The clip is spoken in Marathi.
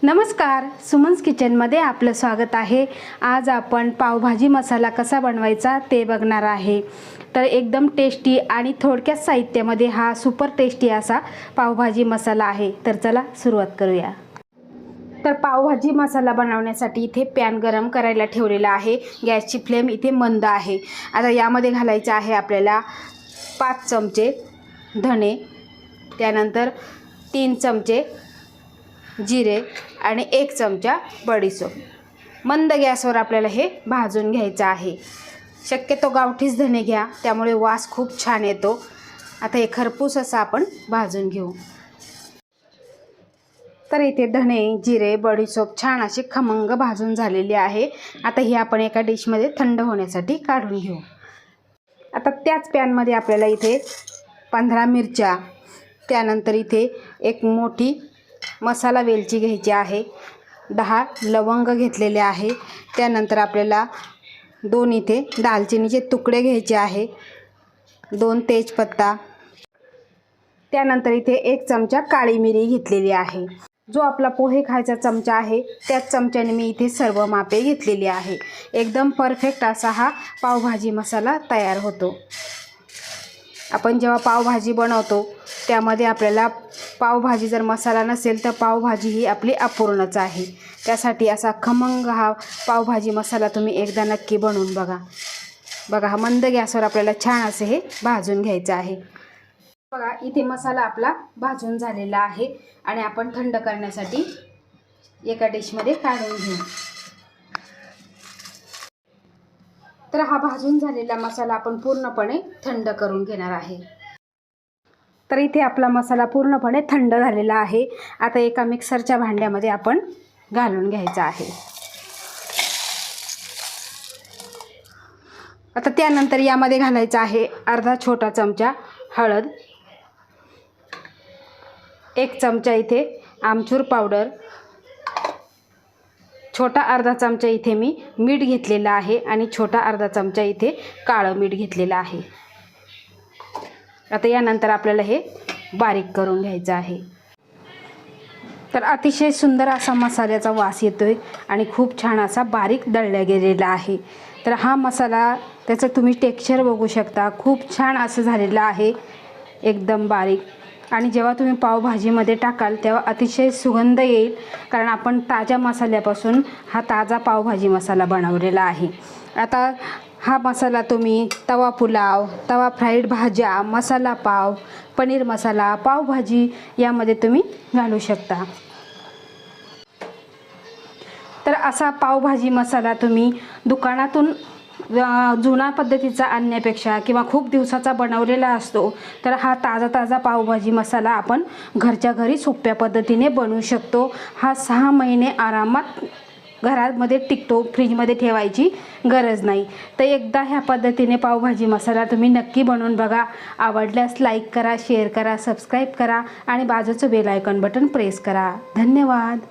नमस्कार, सुमन्स किचनमध्ये आपलं स्वागत आहे। आज आपण पावभाजी मसाला कसा बनवायचा ते बघणार आहे। तर एकदम टेस्टी आणि थोडक्यात साहित्यामध्ये हा सुपर टेस्टी असा पावभाजी मसाला आहे। तर चला सुरुवात करूया। तर पावभाजी मसाला बनवण्यासाठी इथे पॅन गरम करायला ठेवलेला आहे। गॅसची फ्लेम इथे मंद आहे। आता यामध्ये घालायचे आहे आपल्याला 5 चमचे धणे, त्यानंतर 3 चमचे जिरे आणि 1 चमचा बडीशेप। मंद गॅसवर आपल्याला हे भाजून घ्यायचं आहे। शक्यतो गावठीच धणे घ्या, त्यामुळे वास खूप छान येतो। आता हे खरपूस असं आपण भाजून घेऊ। तर इथे धणे, जिरे, बडीशेप छान असे खमंग भाजून झालेले आहे। आता हे आपण एका डिशमध्ये थंड होण्यासाठी काढून घेऊ। आता त्याच पॅनमध्ये आपल्याला इथे 15 मिरच्या, त्यानंतर इथे एक मोठी मसाला वेलची घ्यायची आहे, 10 लवंग घेतलेले आहे, त्यानंतर आपल्याला 2 इथे दालचिनीचे तुकडे घ्यायचे आहे, 2 तेजपत्ता, त्यानंतर इथे 1 चमचा काळी मिरी घेतलेली आहे। जो आपला पोहे खायचा चमचा आहे त्याच चमच्याने मी इथे सर्व मापे घेतलेली आहे। एकदम परफेक्ट असा हा पावभाजी मसाला तयार होतो। आपण जेव्हा पावभाजी बनवतो त्यामध्ये आपल्याला पावभाजी जर मसाला नसेल तर पावभाजी ही आपली अपूर्णच आहे। त्यासाठी असा खमंग हा पावभाजी मसाला तुम्ही एकदा नक्की बनवून बघा। बघा, हा मंद गॅसवर आपल्याला छान असे हे भाजून घ्यायचं आहे। बघा, इथे मसाला आपला भाजून झालेला आहे आणि आपण थंड करण्यासाठी एका डिशमध्ये काढून घेऊ। तर हा भाजून झालेला मसाला आपण पूर्णपणे थंड करून घेणार आहे। तर इथे आपला मसाला पूर्णपणे थंड झालेला आहे। आता एका मिक्सरच्या भांड्यामध्ये आपण घालून घ्यायचा आहे। आता त्यानंतर यामध्ये घालायचा आहे अर्धा छोटा चमचा हळद, 1 चमचा इथे आमचूर पावडर, छोटा अर्धा चमचा इथे मी मीठ घेतलेला आहे आणि छोटा अर्धा चमचा इथे काळं मीठ घेतलेलं आहे। आता यानंतर आपल्याला हे बारीक करून घ्यायचं आहे। तर अतिशय सुंदर असा मसाल्याचा वास येतोय आणि खूप छान असा बारीक दळला गेलेला आहे। तर हा मसाला त्याचं तुम्ही टेक्स्चर बघू शकता, खूप छान असं झालेलं आहे, एकदम बारीक। आणि जेव्हा तुम्ही पावभाजीमध्ये टाकाल तेव्हा अतिशय सुगंध येईल, कारण आपण ताज्या मसाल्यापासून हा ताजा पावभाजी मसाला बनवलेला आहे। आता हा मसाला तुम्ही तवा पुलाव, तवा फ्राईड भाज्या, मसाला पाव, पनीर मसाला, पावभाजी यामध्ये तुम्ही घालू शकता। तर असा पावभाजी मसाला तुम्ही दुकानातून जुना पद्धतीचा आणण्यापेक्षा किंवा खूप दिवसाचा बनवलेला असतो, तर हा ताजा पावभाजी मसाला आपण घरच्या घरी सोप्या पद्धतीने बनवू शकतो। हा 6 महिने आरामात घरामध्ये टिकतो, फ्रीजमध्ये ठेवायची गरज नाही। तर एकदा ह्या पद्धतीने पावभाजी मसाला तुम्ही नक्की बनवून बघा। आवडल्यास लाईक करा, शेअर करा, सबस्क्राईब करा आणि बाजूचं बेल आयकॉन बटन प्रेस करा। धन्यवाद।